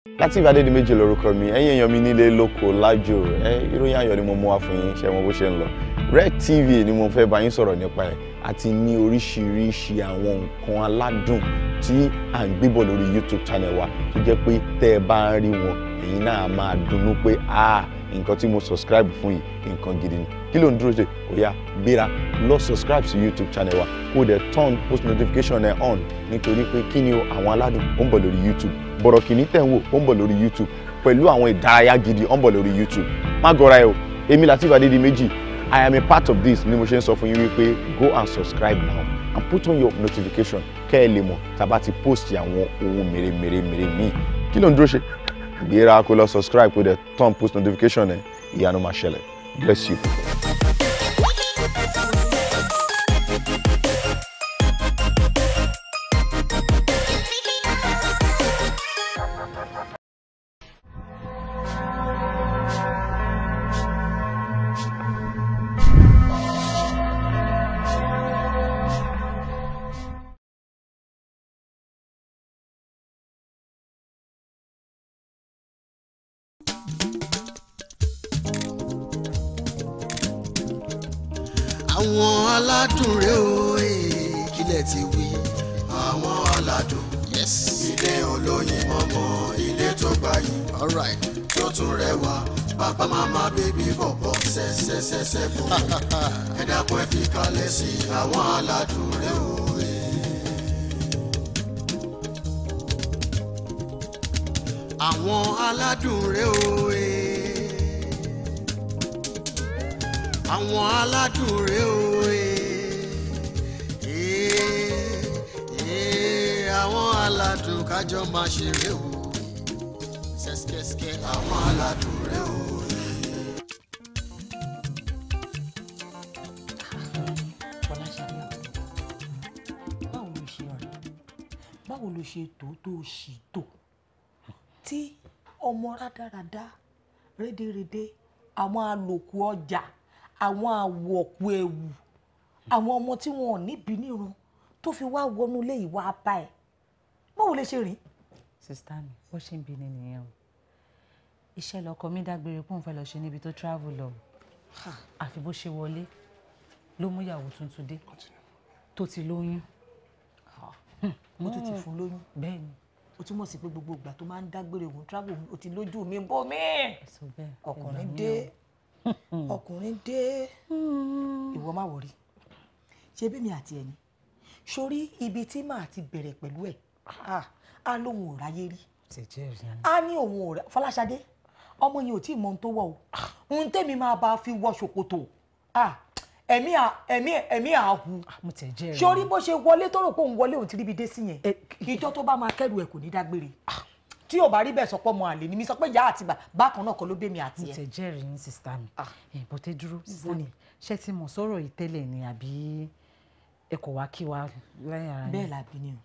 Lateef Adédìméjì lórúkọ mi, ẹ̀yin èèyàn mi nílé lóko lájò, ìròyìn ayọ̀ ni mo mú wá fún yín, ṣé mo bó ṣe ń lọ. Rec TV ni mo fẹ́ bá yín sọ̀rọ̀ nípa ẹ̀, àti ní oríṣiríṣi àwọn nǹkan aládùn tí à ń gbébọ̀ lórí YouTube channel wa tó jẹ́ pé tẹ́ ẹ bá ń rí wọn, ẹ̀yin náà máa dunnú pé nǹkan tí mo subscribe fún yìí nǹkan gidi ni. Kí ló ń dúró ṣe? Ó yá gbéra lọ subscribe sí YouTube channel wa kó dẹ̀ turn post notification ẹ̀ on nítorí pé kí ni o àwọn aládùn ó ń bọ̀ lórí YouTube. Bọ̀rọ̀ kìíní tẹ̀ ń wò ó ń bọ̀ lórí YouTube pẹ̀lú àwọn ìdárayá gidi ó ń bọ̀ lórí YouTube. Má gọra ẹ o, èmi Lateef Adédìméjì, I am a part of this ni mo ṣe ń sọ fún yín wípé go and subscribe now and put on your notification kẹ́ ẹ lè mọ̀ tá a bá ti post àwọn ohun mèremère míì. Kí ló ń dúró ṣe? Gbéra kó lọ subscribe kó dẹ̀ turn post notification ẹ̀, ìyanu máa ṣẹlẹ̀. Bless you. Àwọn aládùn rẹ̀ o kílẹ̀ ti wí. Àwọn aládùn ilé olóyin mọ́mọ́ ilé tó gbayì tó tún rẹwà bàbá màmá bébí bọ̀bọ̀ ṣẹ́ṣẹ́ṣẹ́ṣẹ́ bò ẹ dákun ẹ fi kalẹ̀ sí àwọn aládùn rẹ̀ o. Àwọn aládùn rẹ̀ o àwọn aládùn rẹ̀ o àwọn aládùn kájọ máa ṣeré o ṣẹ́ṣkẹ́ṣkẹ́ àwọn aládùn rẹ̀ o. Fọláṣadé, báwo ló ṣe ọ̀rẹ́? Báwo ló ṣe tó ṣì tò tí ọmọ rádaràda rédèrèdè àwọn àlòkù ọjà àwọn àwọ̀kù ẹ̀wù àwọn ọmọ tí wọn ò níbi nírun tó fi wá wọnú ilé ìwà apá ẹ̀ báwo lè ṣe rìn. sista mi bó ṣe ń bi ni nìyẹn o iṣẹ́ lọkọ mi dágbére pọ́n fẹ́ lọ ṣe níbi tó travel lọ àfi bó ṣe wọlé ló mú ìyàwó tuntun dé tó ti lóyún. mo tún ti fún lóyún. bẹ́ẹ̀ ni. ó túmọ̀ sí pé gbogbo ìgbà tó máa ń dágbére òun travel ó ti lójú mi bọ́ mi. ọkùnrin dé ọkùnrin dé ìwọ má wọrí ṣé bí mi àti ẹni sórí ibi tí màá ti bẹ̀rẹ̀ pẹ̀lú ẹ̀ á lóun ò ráyé rí á ní òun ò rá Fọláṣadé ọmọ yẹn ò tí ì mọ ohun tó wọ̀ o ohun tẹ́mi máa bá fi wọ ṣòkòtò ẹ̀mí àhù sórí bó ṣe wọlé tó rò pé òun wọlé òun ti ríbi dé sí yẹn ìjọ tó bá máa kẹ́rù ẹ̀ kò ní dágbére tí ò bá rí bẹ́ẹ̀ sọpọ́ mọ àlè ni mi sọ pé ìyá àti bákan náà kọ́ ló bẹ́ mi àti ẹ̀. mo tẹ̀ jẹ́rìí ní sista mi bọ́tẹ́ dúró sista mi ṣé tí mo sọ̀rọ̀ yìí tẹ́lẹ̀ ni àbí ẹ kò wá kí wa lẹ́yìn ara yẹn. bẹ́ẹ̀ làbí ni o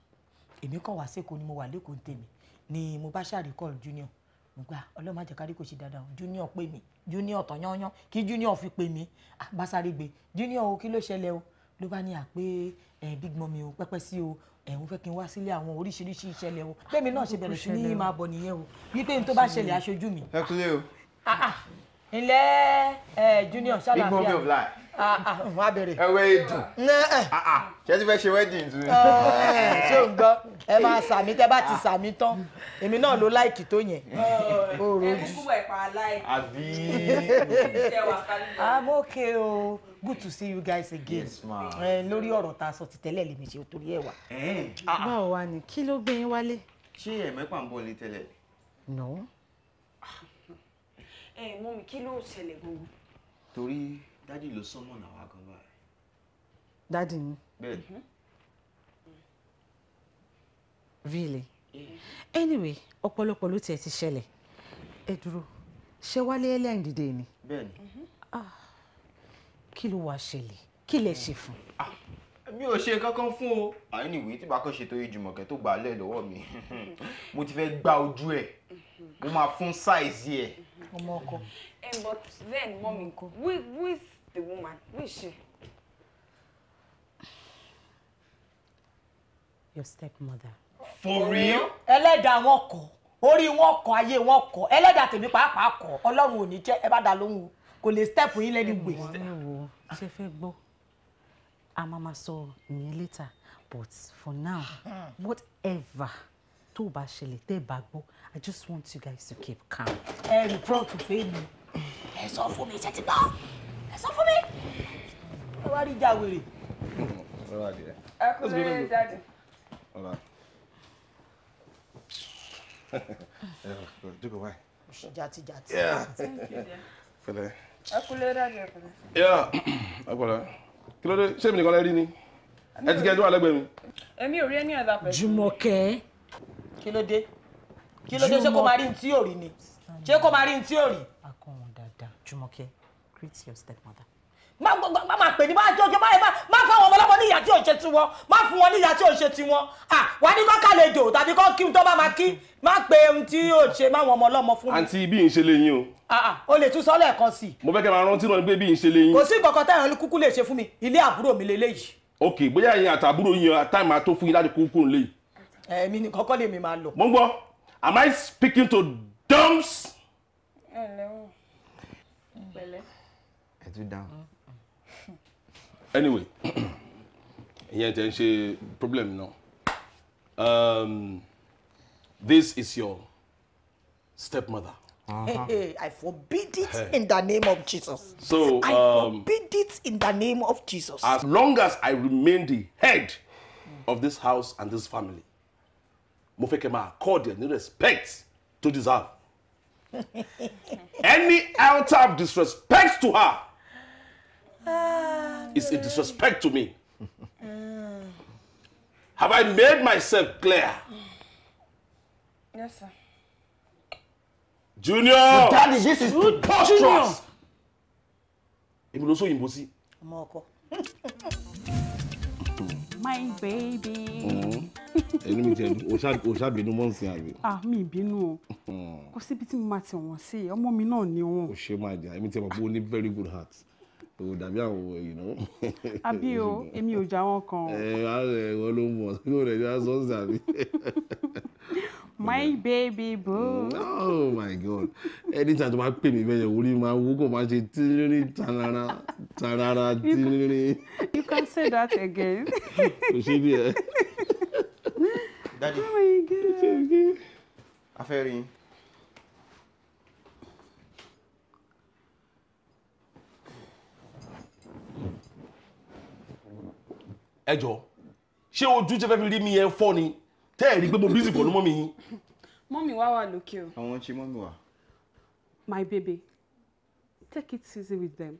èmi kàn wá sẹ́kọ̀ọ́ ni mo wà lẹ́kọ̀ọ́ tèmi ni mo bá ṣàríkọ́ junior mo gbà ọlọ́mọ àjẹkárí kò ṣe dáadáa junior pè mí junior tán yányán kí junior fi pè mí bá sáré gbé junior o kí ló ṣẹlẹ̀ o ló bá ní àpé big mummy o pẹ́pẹ́ sí o ẹ̀hún fẹ́ kí n wá sílé àwọn oríṣiríṣi ìṣẹ̀lẹ̀ o bẹ́ẹ̀mi náà ṣe bẹ̀rẹ̀ sí ní máa bọ̀ nìyẹn o wípé n tó bá ṣẹlẹ̀ aṣojú mi. ẹ kúlẹ̀ o. ilẹ̀ junior ṣàlàfíà big mummy of life. wọ́n á bẹ̀rẹ̀. ẹ wẹ́ èdùn. ṣé ti fẹ́ ṣe wedding tún. ṣé o ń gbọ́ ẹ máa sàmí tẹ́ bá ti sàmí tán èmi náà ló láìkì tó yẹn. ẹ kúkú ẹ̀ pa láìkì. àbí. I'm okay o. Good to see you guys again. Yes, ma. Lórí ọ̀rọ̀ tá a sọ ti tẹ́lẹ̀ lèmi ṣe torí ẹ̀ wá. báwo wá ni kí ló gbé yín wálé. ṣé ẹ̀mẹ́pà ń bọ̀ ní tẹ́lẹ̀? no. mọ́mí kí ló ṣẹlẹ̀ gbogbo. torí dádì ló sọ́mọ̀ náà wá gan báyìí. dádì ni. bẹ́ẹ̀ really anyway ọ̀pọ̀lọpọ̀ ló tiẹ̀ ti ṣẹlẹ̀ ẹ dúró ṣé wálé ẹlẹ́yìn dìde ni. bẹ́ẹ̀ ni. kí ló wàá ṣẹlẹ̀ kí lẹ ṣe fún. mi ò ṣe kankan fún o. anyway tí bá kàn ṣètò Ìjùmọ̀kẹ́ tó gbà á lẹ̀ lọ́wọ́ mi mo ti fẹ́ gbá ojú ẹ̀ mo máa fún size ẹ̀. ọmọ ọkọ. but then mommy who is the woman who is she. your stepmother. for real. ẹlẹ́dàá wọn kọ̀ orí wọn kọ ayé wọn kọ ẹlẹ́dàá tèmi pàápàá kọ ọlọ́run ò ní jẹ́ ẹ bá dá lóhùn kò lè step yín lẹ́nu gbè. ẹ wo ṣe fẹ́ gbọ́ a máa sọ ìyẹn later but for now whatever tó bá ṣẹlẹ̀ tẹ́ bá gbọ́ I just want you guys to keep calm. ẹ report fẹ́ mi ẹ sọ fún mi ṣe ti gbọ́ ẹ sọ fún mi ẹ wá rí ìjà wèrè. ẹ kú lórí jáde. Jókòó báyìí. Jàtijàti. Fẹ́lẹ́. ẹ kú lórí jáde ẹ kú lórí. Ọpọlọ. Kí ló dé? Ṣé mi nìkan lẹ rí ni? Ẹ ti kẹ́ tó wà lẹ́gbẹ̀ẹ́ mi. èmi ò rí ẹni ọ̀dà pẹ̀lú. Jùmọ̀kẹ́. Kí ló dé? Kí ló dé ṣé kó máa rí ní tí ò rí ni? Ṣé kó máa rí ní tí ò rí? akọ̀wọ̀n dáadáa Jùmọ̀kẹ́ greet your stepmother. Má pè ní bá jọjọ báyìí má fáwọn ọmọ ọlọ́mọ ní ìyá tí ò ṣe tiwọn má fún wọn ní ìyá tí ò ṣe tiwọn wà ní kọ́ kàlejò tàbí kọ́ kí n tó bá máa kí má pe ohun tí yóò ṣe máwọn ọmọ ọlọ́mọ fún mi. Àǹtí bí n ṣe lè yín o. O lè tún sọ lẹ́ẹ̀kan sí i. Mo fẹ́ kẹ́ máa rántí náà pé bí n ṣe lè yín. Kò sí nǹkan kan táyà kúkú lè ṣe fún mi ilé àbúrò mi lélẹ́yìí. Ok bóyá ẹ̀yin àtàbúrò yín táìmù àtó fún yín láti kúkú nílé. Èmi ní kọ́kọ́ lèmi máa lọ. Mo ń gbọ́, am I speaking to dumps? ẹ lẹ́wọ̀n pẹ̀lẹ́. ẹ tún dáhùn. Anyway, ìyẹn tẹ́ ń ṣe problem náà. This is your stepmother. I forbid it in the name of Jesus. So, I forbid it in the name of Jesus. as long as I remain the head of this house and this family, mo fẹ́ kẹ́ máa accord the respect to deserve. Any altar of disrespect to her is a disrespect to me. Have I made myself clear? Yes, sir. Junior! Daddy, this is preposterous. Èmi ló sọ òyìnbó sí. Ọmọ ọkọ. My baby. Ẹnu mi jẹ́ o ṣàbínú mọ́ nsìn àbí. Mi ìbínú o. Kò síbi tí mo máa ti wọ̀n sí ọmọ mi náà ni wọn. O ṣe máa jà èmi tí mo pé o ní very good heart. O dàbí àwọn èèyàn. Àbí o, èmi ò já wọn kan. Wọ́n ló mọ̀ kí o rẹ̀ jẹ́ sọ́ọ̀sì àbí. My baby boo. Oh my God. Anytime tó máa pè mí bẹ́ẹ̀ yẹn orí máa wú kò máa ṣe tírírí tarara tírírí. You can say that again. Kò ṣe bí ẹ. Daddy, Oh my God. a fẹ́ rí yín. Ẹ jọ̀ọ́, ṣé ojú tẹ́ fẹ́ fi rí mi yẹn fọ́ ni? Tẹ́ ẹ̀ rí pé mo busy pẹ̀lú mọ́mì yín. mọ́mì wá wà lókè o. Àwọn ṣe mọ́mí wa. My baby, take it easy with them.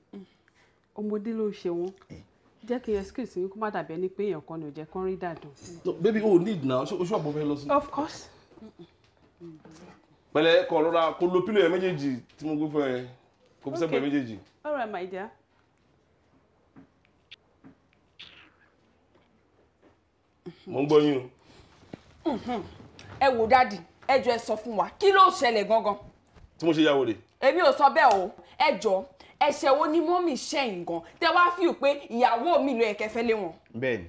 Ọmọdé ló ṣe wọn. Jẹ́ kí excuse yín kó má dàbí ẹni pé èèyàn kan ní ò jẹ́ kán rí dàdùn. No, baby, o need now. Oṣù àbọ̀ fẹ́ lọ sí. Of course. Pẹ̀lẹ́ kọ lọ́ra kó lo pílò ẹ̀ méjèèjì tí mo gbé fún ẹ. Kò fi sẹ́gbẹ̀ẹ́ méjèèjì. All right, my dear. Mo ń gbọ́ yín o. ẹ wò dádì ẹ jọ̀ọ́ ẹ sọ fún wa kí ló ṣẹlẹ̀ gangan. Tí mo ṣe yàwó rè. èmi ò sọ bẹ́ẹ̀ o ẹ jọ̀ọ́ ẹ̀ṣẹ̀ wo ni mọ́mì ṣẹ̀yìn gan tẹ wá fíù pé ìyàwó mi ló yẹ kẹ́ fẹ́ lé wọn. Bẹ́ẹ̀ni.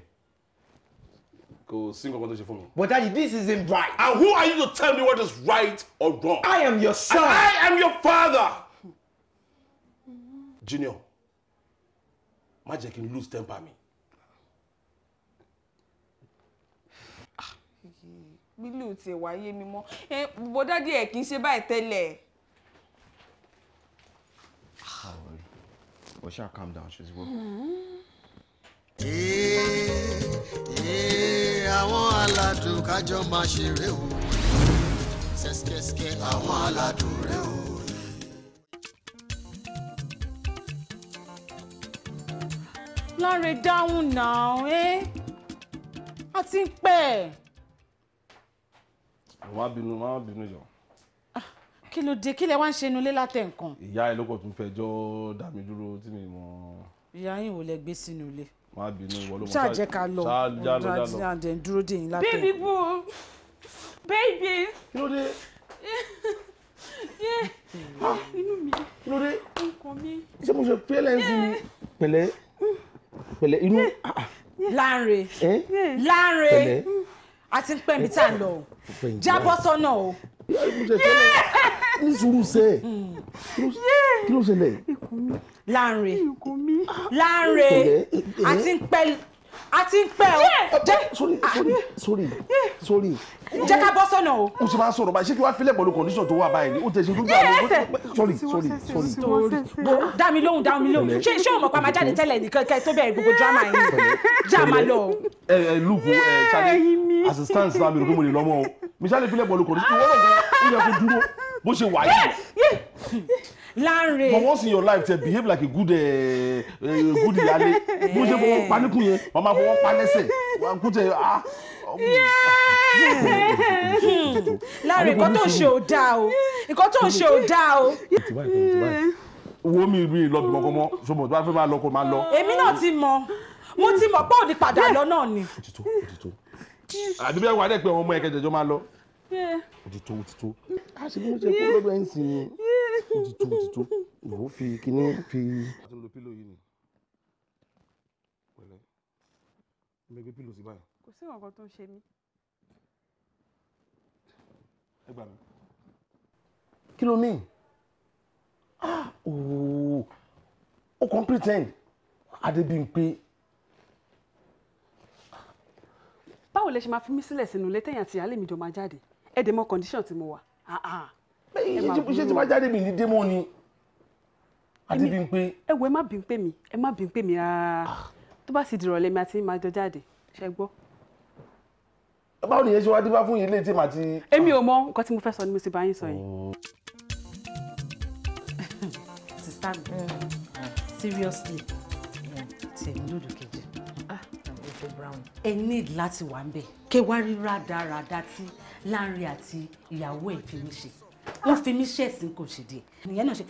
Kò sí nǹkan kan tó ṣe fún mi. But Daddy, this isn't right. And who are you to tell me what is right or wrong? I am your son. And I am your father. Junior, má jẹ́ kí n lose temper mi. bílí ò tiẹ̀ wáyé mi mọ́ bó dádì ẹ̀ kì í ṣe báyìí tẹ́lẹ̀. But shall calm down, she's well. Àwọn aládùn kájọ máa ṣeré o ṣẹ́ṣkẹ́ṣkẹ́ àwọn aládùn rẹ o. Láre dáhùn náà a ti ń pẹ́. Má bínú jọ. Kí ló dé kí lẹ wá ń ṣe inú ilé látẹ̀ nǹkan. Ìyá ẹ ló kọ̀ tún fẹjọ́ dá mi dúró tí mi mọ̀. Ìyá yín wò lẹ gbé sínú ilé. Má bínú ìwọ ló mọ̀. Ṣáà jẹ́ ká lọ. Ṣáà lọ. Àdẹ̀ ń dúró dè yín látẹ̀. baby boo baby. Kí ló dé? Inú mi, Kí ló dé? nǹkan mi. Ṣé mo ṣe pẹ́lẹ́ǹsì mi? Pẹ̀lẹ́ inú. Láńre a ti ń pẹ́ mi tá à ń lọ o jábọ́ sọ́nà o ní sùúrù sẹ́ kí ló ṣẹlẹ̀. Láńre àti ń pẹ́ sorry. Jẹ́ ká bọ́ sọ́nà o. O ṣe máa ń sọ̀rọ̀ báyìí ṣé kí wàá filẹ̀ pẹ̀lú condition tó wà báyìí ni ó tẹ̀ ṣe dúdú àwọn sorry. Dá mi lóhùn ṣé o mọ̀ pa máa jáde tẹ́lẹ̀ nìkan kẹ́ tó bẹ̀rẹ̀ gbogbo drama yìí já máa lọ. Lùkù ṣáde assistant náà mi rò pé mo lè lọ́mọ o mi ṣáde filẹ̀ pẹ̀lú condition ìwọ́n náà ó yẹ kó dúró bó ṣe wà yìí. Láńre. But once in your life to behave like a good ìyálé bó ṣe fọwọ́ pa níkùn yẹn wọ́n máa fọwọ́ pa lẹ́sẹ̀ wọ́n kú tẹ Láńre nǹkan tó ń ṣe ò dáa o. Wo mi rí lọ́bì kankan mọ́ ṣùgbọ́n tó bá fẹ́ máa lọ kó máa lọ. Èmi náà ti mọ̀ pé òní padà lọ náà ni. Òtítọ́ àdúgbò ẹ̀wọ̀n adé pé ọmọ ẹ̀kẹ́jẹjọ́ máa lọ. Òtítọ́ a ṣe bí mo ṣe kó lọ́dọ̀ ẹ̀ ń sìn yín. Òtítọ́ ìwọ fi kíní fi. àti lo pílò yìí ni pẹ̀lẹ́ mẹgbẹ pílò sí báyìí. Kò sí nǹkan tó ń ṣe mí. Ẹ gbà mí. Kí ló ní? Ó kàn pretend Adébímpé. Báwo lẹ ṣe máa fi mí sílẹ̀ sínú ilé tẹ̀yìn àti ìyáálé mi jọ máa jáde? Ẹ dẹ̀ mọ̀ condition tí mo wà. Ṣé tí máa jáde mi ní démọ́ ni Adébímpé? Ẹ wo ẹ má bí ń pè mí rárá. Tó bá sì dìrọ̀lẹ́ mi àti máa jọ jáde ṣe gbọ́. Báwo nìyẹn ṣe wá dífá fún yín létí màá ti. Èmi ò mọ nǹkan tí mo fẹ́ sọ ni mo sì bá yín sọ yìí. Sister mi, seriously, tèmi lòdù kejì. Ẹ need láti wà ń bẹ̀. Ké wá rí rádaràda tí Láńre àti ìyàwó ẹ̀ fi mí ṣe. Wọ́n fi mí ṣe ẹ̀sìn kò ṣe díẹ̀. Nìyẹn náà ṣe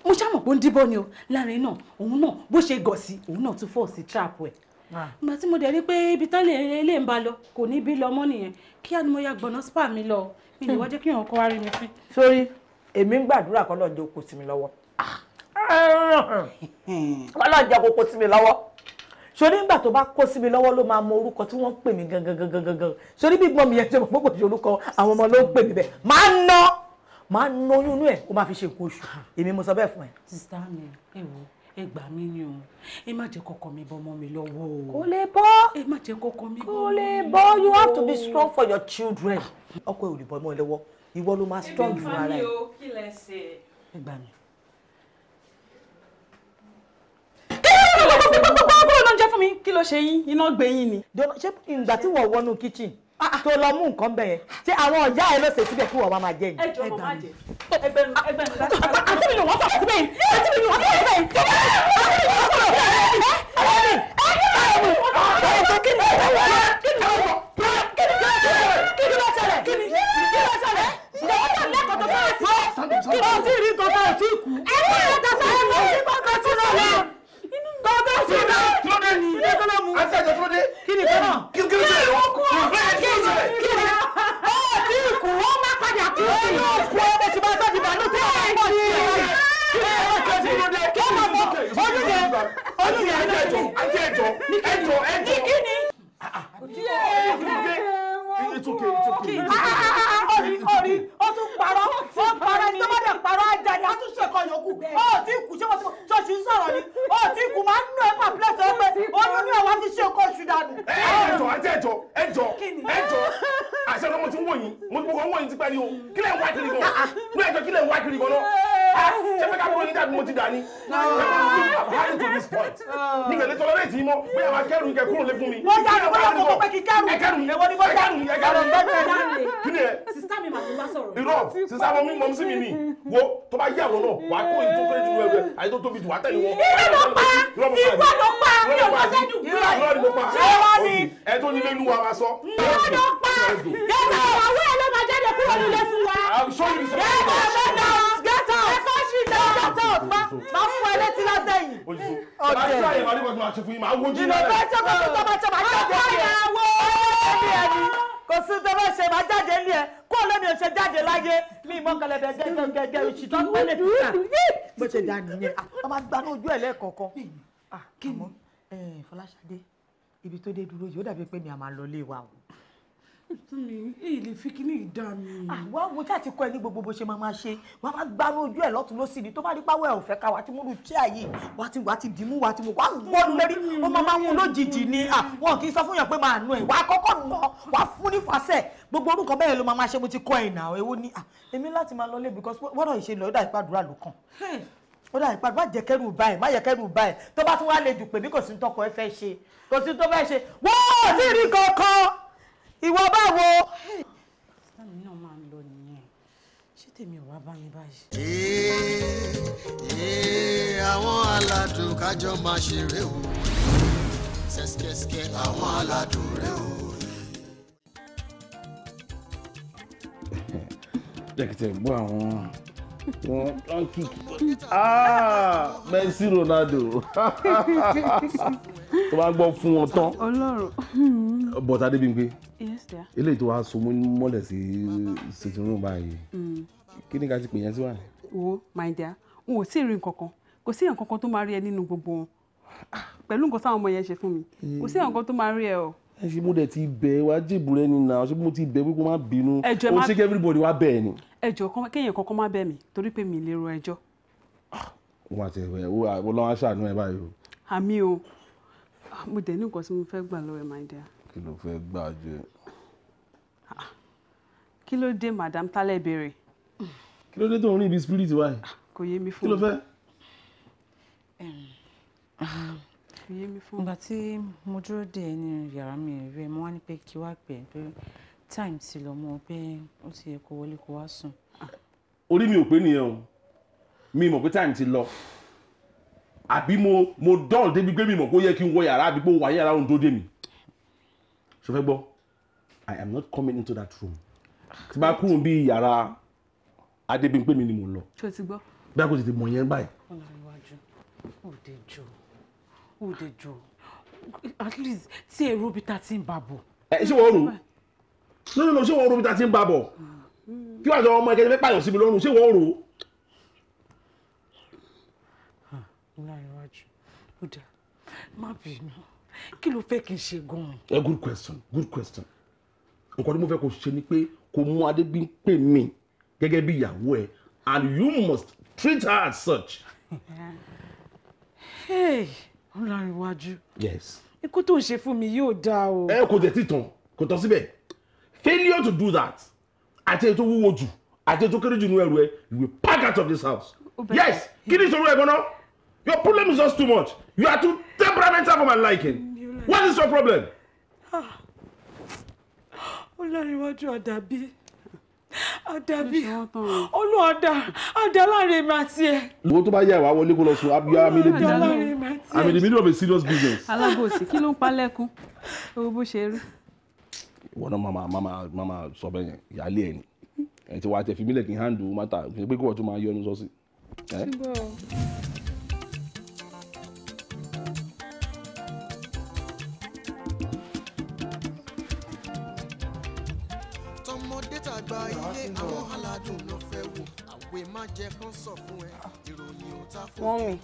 mo ṣàmọ̀ pé ó ń díbọ́ ni o. Láńre náà òun náà bó ṣe gọ̀ sí òun náà tún fọ́ sí trap ẹ̀. Ìgbà tí mo dẹ̀ rí pé ibi tán lè ń ba lọ kò ní bí lọ mọ́ nìyẹn kíá ni mo ya gbọ̀nà spa mi lọ mi lè wá jẹ́ kí èèyàn kọ́ wá rí mi fín. Sórí èmi ń gbàdúrà kan lọ́ọ́ jẹ́ kó sí mi lọ́wọ́. Wọ́n lọ́ọ́ jẹ́ kó sí mi lọ́wọ́. Sórí nígbà tó bá kó sí mi lọ́wọ́ ló máa mọ orúkọ tí wọ́n ń pè mí gangan. Sórí bí gbọ́n mi yẹn ṣe mọ̀ pé kò sí orúkọ àwọn ọmọ ló ń pè mí bẹ́ẹ̀. Máa ń ná oyún inú ẹ̀ kó máa fi ṣe nǹkan oṣù. Èmi mo sọ bẹ́ẹ̀ fún ẹ. Sista mi, ẹ gbà mí ni o. Ẹ má jẹ́ kọ́kọ́ mi bọ́ mọ́ mi lọ́wọ́ o. Kò lè bọ́. Ẹ má jẹ́ kọ́kọ́ mi bọ́. Kò lè bọ́. You have to be strong for your children. Ọkọ ẹ ò lè bọ́ mọ́ ẹ lọ́wọ́. Ìwọ ló máa strong fún ara ẹ. Ẹ gbà mí. Kí ló ṣe yín? Iná gbé yín ni. Ṣé ìgbà tí wọ́n wọnú kitchen tó lọ mú nǹkan bẹ̀ yẹn ṣé àwọn ọ̀yá ẹ ló ṣe síbẹ̀ kí wọ́n wá máa jẹ yìí. Ẹ jọ mo máa jẹ. Ẹgbẹ́ mi láti padà. Àti mi ni wọ́n fọwọ́ síbẹ̀ yìí. Àti mi ni wọ́n fọwọ́ síbẹ̀ yìí. Mọ̀ sí mi ni wo tó bá yàwó náà wà á kó èyí tó kéré jù lọ ẹgbẹ́ àyè tó tóbi jù wà á tẹ̀lé wọn. Ìwọ ló pa mi ò lọ sẹ́nu gbé irọ́ ni mo pa ṣé wọ́n ni ẹ tó nílé inú wa máa sọ. ìwọ ló pa gẹ́gẹ́ àwọn ẹ̀ ló máa jáde kúrò nílé fún wa. Gẹ́tọ̀ ẹ̀kọ́ sí ìjà gẹ́tọ̀ máa fún ẹ létí látẹ̀yìn. Ọ̀dẹ̀ ìlànà ìwádìí máa ṣe fún yín máa wojú ìlànà ìjọba tó máa jáde kò sí tó bá ṣe máa jáde ní ẹ kó lómi ò ṣe jáde láyé mi mọ kẹlẹbẹ gẹgẹgẹ òṣìṣẹ́ pẹ̀lẹ́ pípa bó ṣe dá nìyẹn a máa gbaná ojú ẹ lẹ́ẹ̀kọ̀ọ̀kan. Àmọ́ Fọláṣadé ibi tó dé dúró yìí ó dàbí pé mi à máa lọ lé wa o. èyí lè fi kíní ìdá mi. àwọn wo tí a ti kọ́ ẹ ní gbogbo bó ṣe máa ṣe wọ́n máa gbanú ojú ẹ̀ lọ́tún lọ́sì ni tó bá rí páwọ́ ẹ̀ ò fẹ́ ká wá tí mo rú tí àyè wá ti dìímú wá ti mú wá gbọ́dún lérí ó máa mú lójijì ni wọn kì í sọ fún yàn pé máa nù ẹ̀ wá kọ́kọ́ nà wá fún ní fàṣẹ gbogbo orúkọ bẹ́ẹ̀ ló máa ṣe mo ti kọ́ ẹ̀ nà èwo ni èmi láti máa lọ lé because wọ́n ìṣe lọ ó dà ìpàdúrà ló kàn ó dà ìpàdúrà má jẹ́ kẹ́rù báyìí má jẹ́ kẹ́rù báyìí tó bá tún wá lè jù pé bí kò sí tọkọ ẹ fẹ́ ṣe kò sí tó fẹ́ ṣe wọ́n ò ní rí kankan ìwọ báwo. sáàmì náà máa ń lọ nìyẹn ṣé tèmi ò wá bá mi báyìí. àwọn aládùn kájọ máa ṣeré o ṣẹ́ṣkẹ́ṣkẹ́ àwọn aládùn rẹ o. jẹ́ kí n tẹ̀ gbọ́ àwọn wọn kíkì Messi Ronaldo tó bá gbọ́ fún wọn tán Ọlọ́run. bọ́tà Adébímpé Yes dear. eléyìí tó wá so mọ́lẹ̀ sí sitting room báyìí kí ni ká ti pè yẹn sí wà. wo my dear n ò tí ì rí nǹkankan kò sí nǹkan kan tó máa rí ẹ nínú gbogbo wọn pẹ̀lú nǹkan táwọn ọmọ yẹn ṣe fún mi kò sí nǹkan tó máa rí ẹ o. ẹ ṣe mo dẹ̀ ti bẹ̀ wá jèbù rẹ nínú àwọn ṣé mo ti bẹ̀ wípé má bínú Ẹjọ́ ẹ ó má- ṣe kí everybody wá bẹ̀ ẹ̀ ni. ẹjọ́ kéèyàn kankan má bẹ̀ mí torí pé mi ì lè ro ẹjọ́. wọ́n àti ẹ̀wẹ̀ ó lọ́wọ́ ṣàánú ẹ̀ báyìí o. àmì o mo dẹ̀ ní nǹkan tí mo fẹ́ gbà lọ́wọ́ ẹ my dear. kí ló fẹ́ gbà jẹ. kí ló dé madam tálẹ̀ béèrè. kí ló dé tó ń rí ibi spirit wa yìí. kò yé mi kí fún ló fẹ́. kò yé mi fún. ìgbà tí mo dúró dè ẹ́ nínú yàrá mi rí ẹ mo wá ní pé kí wá pè é pé time ti lọ mọ́ pé ó ti yẹ kó wọlé kó wá sùn. orí mi ò pé nìyẹn o mi mọ̀ pé time ti lọ àbí mo dull débi pé mi mọ̀ pé ó yẹ kí n wọ yàrá àbí pé ó wà yàrá òun tó dé mi. ṣe fẹ́ gbọ́ I am not coming into that room tí bá kúrò bí yàrá Adébímpé mi ni mo lọ ṣé o ti gbọ́. bí a kò tètè mọ̀ yẹn báyìí. ọ̀nà iwájú òde jọ at least tí èrò bí ta ti ń bà bọ̀. ẹ ṣé wọ́n rò no ṣé wọ́n rò bí ta ti ń bá bọ̀ kí wàá sọ ọmọ ẹ̀kẹ́ fẹ́ pààyàn síbi lọ́rùn ṣé wọ́n rò. ọ̀nà iwájú ó dà má bínú kí ló fẹ́ kí n ṣe gan-an. good question nǹkan tí mo fẹ́ kó ṣe ni pé kó mú Adébímpé mi gẹ́gẹ́ bí ìyàwó ẹ̀ and you must treat her as such. ọ̀nà iwájú yes. ikú tó ń ṣe fún mi yóò dáa o. ẹ kò tẹ̀ tí tán kò tán síbẹ̀ failure to do that àti ètò wúwo jù àti ètò kéré jù nínú ẹrù ẹ you will pack out of this house. yes kí ni ìṣòro ẹ gan-an your problem is just too much you are too temperamental for my liking what is your problem. Ọlọ́runwájú àdàbí ọlọ́ọ̀dà láàrin mi àti ẹ̀. owó tó bá yẹ wá wọlé kó lọ sùn abiyá mi lè bí láàrin mi àti ẹ̀. I'm in the middle of a serious business. alábòsí kí ló ń pa lẹ́kún owó bó ṣe rí. ìwọ náà máma sọ bẹ́ẹ̀ yẹn ìyáálé ẹ̀ ni ẹ̀ ti wá tẹ̀ fi mílẹ̀ kí n handle matter kì í pé kí wọ́n tún máa yọ ọ́nù sọ́sì. tọmọdé tàgbà ilé àwọn aládùn ló fẹ́ wò àwẹ̀ má jẹ́ kán sọ fún ẹ ìròyìn ò ta fún Mọ́mì.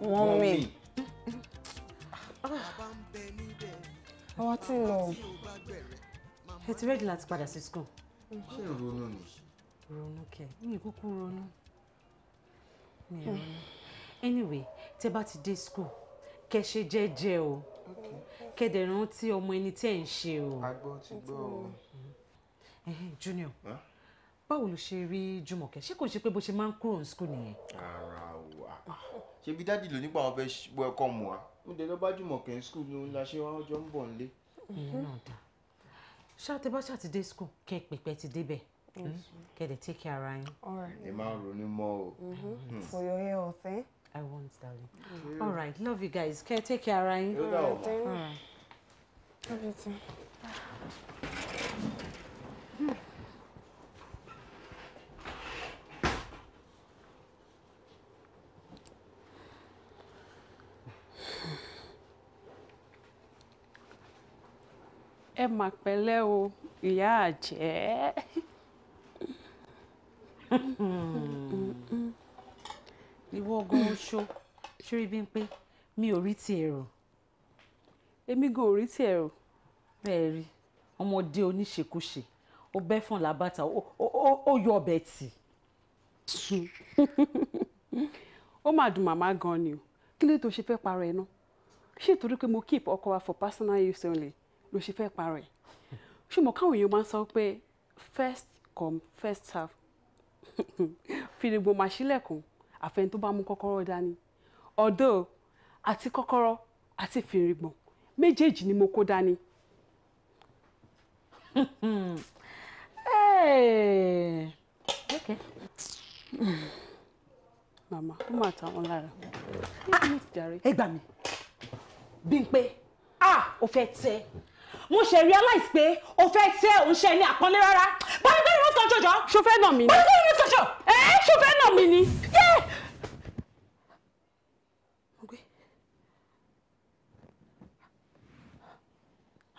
Mọ́mì. bàbá ń bẹ níbẹ̀ Àwọn tí ń lọ. tí ó bá gbẹ̀rẹ̀ ẹ ti rẹ́dí láti padà sí school. ṣé ìrònú ni. ronú kẹ mi ì kúkú ronú mi ì ronú anyway tẹ bá ti dé school kẹ ṣe jẹ́jẹ́ o kẹ dẹ̀ rántí ọmọ ẹni tí ẹ ń ṣe o. agbọ́ ti gbọ́ o. Junior báwo ló ṣe rí Jùmọ̀kẹ́ ṣé kò ṣe pé bó ṣe máa ń kúrò ní school nìyẹn. ara wa ṣe bí dádì ló nípa àwọn fẹ́ welcome wa mo dé lọ bá Jùmọ̀kẹ́ school ló ń la ṣe wọ́n jọ ń bọ̀ nílé. ìyẹn náà dá ṣáà tẹ bá ṣáà ti dé school kẹ pèpè ti débẹ̀ kẹ dẹ̀ take care ara yín. ẹ máa ronú mọ́ o. For your health, eh? I won't, darling. All right, love you guys. Kẹ́ take care ara yín. ó dà ọ̀ Then, All right. everything. ẹ mà pẹ̀lẹ́ o ìyá àjẹ́. Ìwọ gan oṣó ṣórí bí n pé mi ò rí tiẹ̀ rò èmi gan ò rí tiẹ̀ rò. bẹ́ẹ̀ rí ọmọdé oníṣekúṣe ó bẹ́ fún làbàtà ó yọ ọbẹ̀ tì. ó máa dùn màmá gan ni o kí ló tó ṣe fẹ́ parọ́ ẹ náà ṣé torí pé mo keep ọkọ wa for personal use only ló ṣe fẹ́ parọ́ ẹ ṣé mo káwọn èèyàn máa ń sọ pé first come first serve fìdígbò máa ṣílẹ̀kùn àfẹn tó bá mú kọ́kọ́rọ́ dání ọ̀dọ́ àti kọ́kọ́rọ́ àti fìrìgbọ̀n méjèèjì ni mo kó dání. Okay. Màmá ó máa ta wọn lára. Ẹ gbà mí Bímpé ó fẹ́ tẹ́ mo ṣe realize pé ó fẹ́ tẹ́ òun ṣe ní àpọ́nlé rárá báyìí bẹ́ẹ̀ ni wọ́n tọ́jú ọjọ́. ṣó fẹ́ nà mí ni. báyìí bẹ́ẹ̀ ni wọ́n tọ́jú ṣó fẹ́ nà mí ni.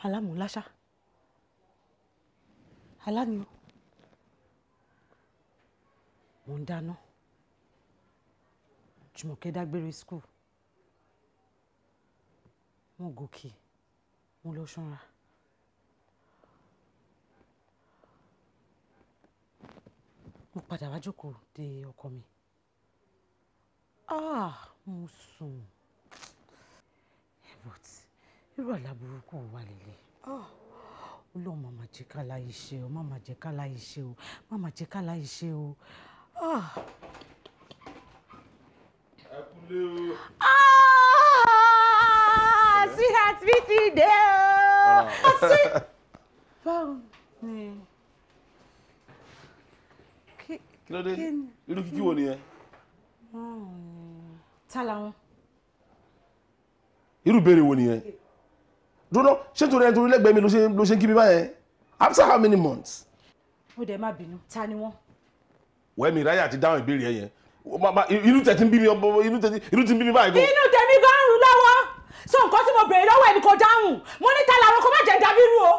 alámúláṣá aláni o mo ń dáná Jùmọ̀kẹ́ dágbére school mo gòkè mo lọ ṣọ́ra mo padà wá jókòó de ọkọ mi mo sùn but irú àlá burúkú wà lélẹ̀ Ọlọ́run má mà jẹ́ ká láyé ṣe o má mà jẹ́ ká láyé ṣe o má mà jẹ́ ká láyé ṣe o. ẹ kúlé o. sweetheart mi ti dé o. báwo ni. kí ló dé irú kíkí wo nìyẹn. ta làwọn. irú ìbéèrè wo nìyẹn. dúró ṣé torí ẹni torí lẹ́gbẹ̀ẹ́ mi ló ṣe ń kí mi báyẹn after how many months. ó dẹ̀ má bínú ta ni wọ́n. wẹ́mi ráyà ti dáhùn ìbéèrè yẹn inú tẹ̀ ti ń bí mi inú ti ń bí mi báyìí gan. inú tèmi gan ń rù lọ́wọ́ so nǹkan tí mo béèrè lọ́wọ́ ẹni kò dáhùn mo ní ta làwọn kò má jẹ́ dàbírú o.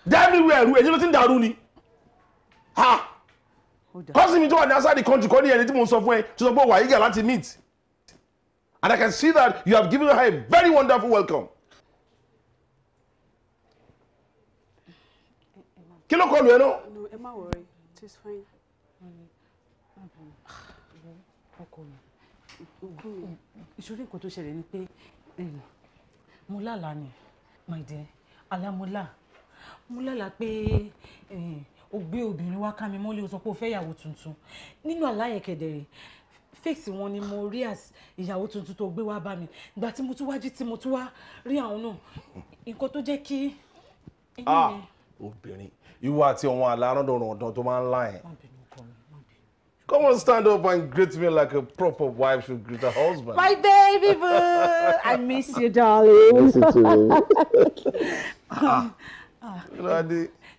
dàrú ẹ̀rú èyí ló ti ń dàrú ni. kọ́sì mi tó wà ní outside the country kọ́ ní ẹni tí mo sọ fún ẹ tó sọ pé wà á yíga láti meet and I can see that you have given her a very wonderful welcome. kí ló kọlù ẹ náà. no ẹ má worry it is fine. ọkọ mi ìṣòro nǹkan tó ṣẹlẹ̀ ni pé mo lálàá ni my dear alámúlá mo lálàá pé o gbé obìnrin wá ká mi mọ́lé o sọ pé o fẹ́ ìyàwó tuntun nínú àláyẹ̀kẹ̀dẹ̀rẹ̀ fèsì wọn ni mo rí ìyàwó tuntun tó gbé wá bá mi ìgbà tí mo tún wá jí tí mo tún wá rí àwọn náà nǹkan tó jẹ́ kí obìnrin ìwọ àti àwọn aláràndọ̀rọ̀ ọ̀dàn tó máa ń lá ẹ̀. Come on, stand up and greet me like a proper wife should greet her husband. My baby boo, I miss you, darling. Miss you too.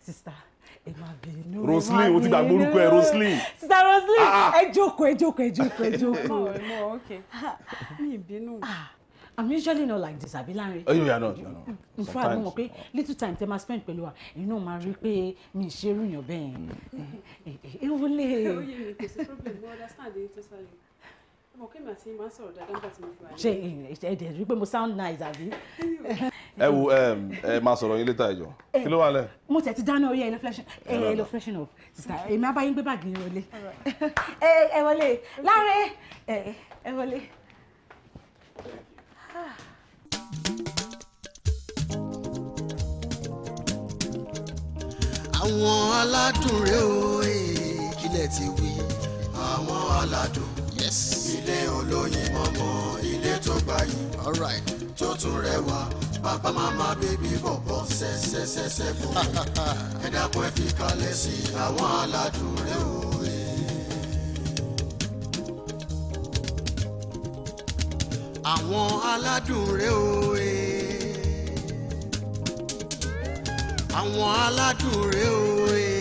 Sister, ẹ má bínú. Rosalie, o ti gbàgbé orúkọ ẹ Rosalie. Sister Rosalie, ẹ jókòó. mo okay. mi bínú. I'm usually not like this, àbí Lanre. Oh, you are not. In fact, mo mọ̀ pé little time tẹ́ máa spend pẹ̀lú wa, ẹ̀yin náà máa rí pé mi ṣe irú yàn bẹ́ẹ̀. Ewu lè. Oye mi kò sí problem, mo understand it totally. Mo kí mi àti máa sọ̀rọ̀ dáadáa nígbà tí mo fi wà ní. Ṣé ẹ̀dẹ̀ rí pé mo sound nice àbí? Ẹ wo ẹ máa sọ̀rọ̀ yín later ẹjọ́. Kí ló wà lẹ̀? Mo tẹ̀ ti dáná orí ẹ lọ freshen up. Sister, èmi á bá yín gbé báàgì yín wọlé. Ẹ wọlé. Lanre, ẹ wọlé. àwọn aládùn rẹ o kílẹ̀ ti wí. àwọn aládùn ilé olóyin mọ́mọ́ ilé tó gbayì tó tún rẹwà bàbá màmá bèbí bọ̀bọ̀ ṣẹ́ṣẹ́ṣẹ́ fún mi. ẹ dákun ẹ fi kalẹ̀ sí àwọn aládùn rẹ o. àwọn aládùn rẹ o. àwọn aládùn rẹ o.